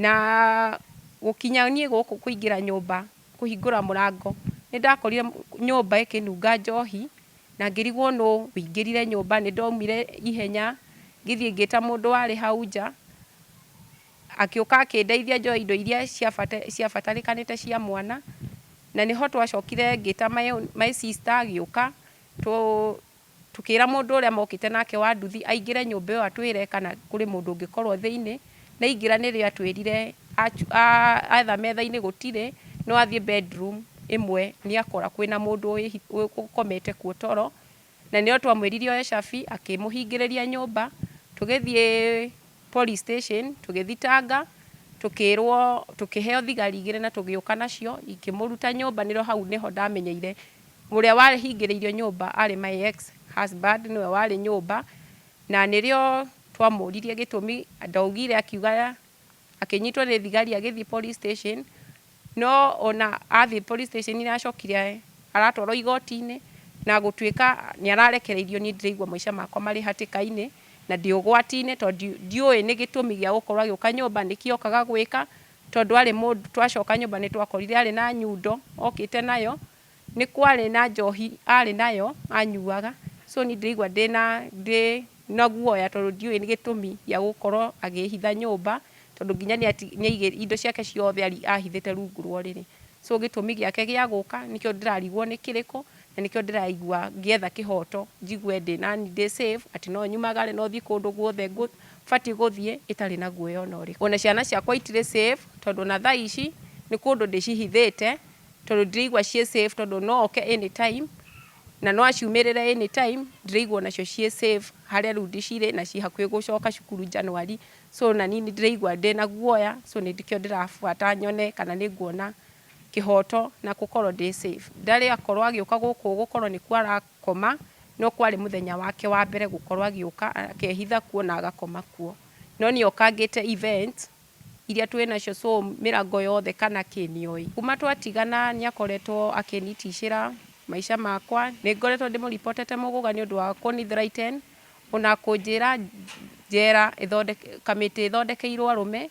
na gukinya nie guku kuingira nyumba kuhingura murango ni ndakorire nyumba ikinunga njohi na ngirigwo no wingirire nyumba ni ndomire ihenya ngithie ngita mundu wari hau nja akiuka akindeithia njohi indo iria ciabatarikanite cia mwana na niho twacokire ngita my sister agiuka tukira mundu uria mokite nake wa nduthi aingire nyumba iyo atwire kana kuri mundu ungikorwo thiini na ingira nirio atwirire atha metha-ini gutire no athie bedroom imwe ni akora kwina mundu ukomete kuo toro na nio twamwiririe oye cabi akimuhingiriria nyumba tugithie police station tugithitanga tukirwo tukiheo thigari igire na tugiuka nacio ikimuruta nyumba niro hau niho ndamenyeire uria wari hingiriirio nyumba ari my ex husband niwe wari nyumba na nirio twamuririe gitumi ndaugire akiuga akinyitwo ni thigari agithie police station no ona athie police station ni acokire aratwarwo igoti-ini na gutwika ni ararekereirio ni ndiraigwa maica makwa mari hatika-ini na ndi ugwati-ini tondu ndiui ni gitumi gia gukorwo agiuka nyumba nikiokaga gwika tondu ari mundu twacoka nyumba ni twakorire ari na nyundo okite nayo ni kwari na njohi ari nayo anyuaga so ni ndiraigwa na guoya tondu ndiui ni gitumi gia gukorwo agihitha nyumba tondu nginya ni indo ciake ciothe ahithite rungu rwa uriri so gitumi giake gia guka nikio ndirarigwo ni kiriko na nikio ndiraigua ngietha kihoto njigwe ndi safe ati no nyumagare no thie kundu guothe fati guthie itari na guoya ona uriku ona ciana ciakwa itire safe tondu na thaa ici ni kundu ndicihithite tondu ndiraigua cie safe tondu no oke anytime na no aciumirire anytime ndiraigua nacio cie safe haria riu ndicire na ci hakuhi gucoka cukuru January so na nini ndiraigua ndina guoya so ni ndikio ndirafuata nyone kana ni nguona kihoto na gukorwo ndi safe ndari akorwo agiuka guku gukorwo ni kwara koma no kwari muthenya wake wa mbere gukorwo agiuka akehitha kuo na agakoma kuo no ni okangite event iria twinacio so mirango yothe kana kinioi kuma twatigana ni akoretwo akinitishira maica makwa ni ngoretwo ndimuripotete muguga ni undu wa kunithraiten ona kunjira jera kamiti ithondekeirwo arume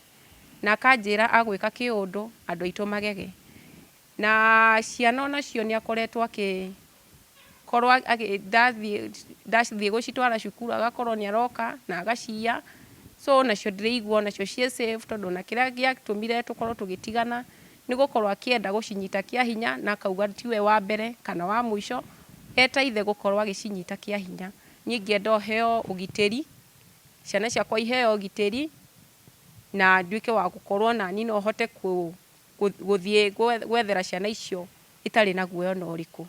na akanjira agwika kiundu andu aitu magege na ciana onacio ni akoretwo korwa ndathie gucitwara cukuru agakorwo ni aroka na agacia so nacio ndiraigua nacio cie safe tondu na kiria giatumire tukorwo tugitigana ni gukorwo akienda gucinyita kia hinya na akauga tiwe wa mbere kana wa mwisho eta ithe gukorwo agicinyita kia hinya ni ngienda heo ugiteri ciana ciakwa iheo ugiteri na nduike wa gukorwo na ni no hote guthie gwethera ciana icio itari na guoya no uriku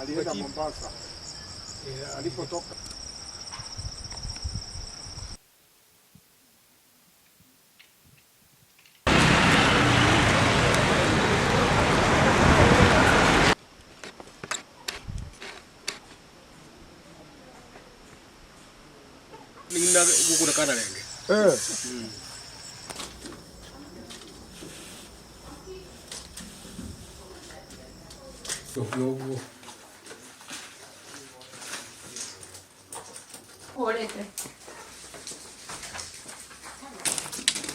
alienda Mombasa alipotoka nina gukura kana renge Orete.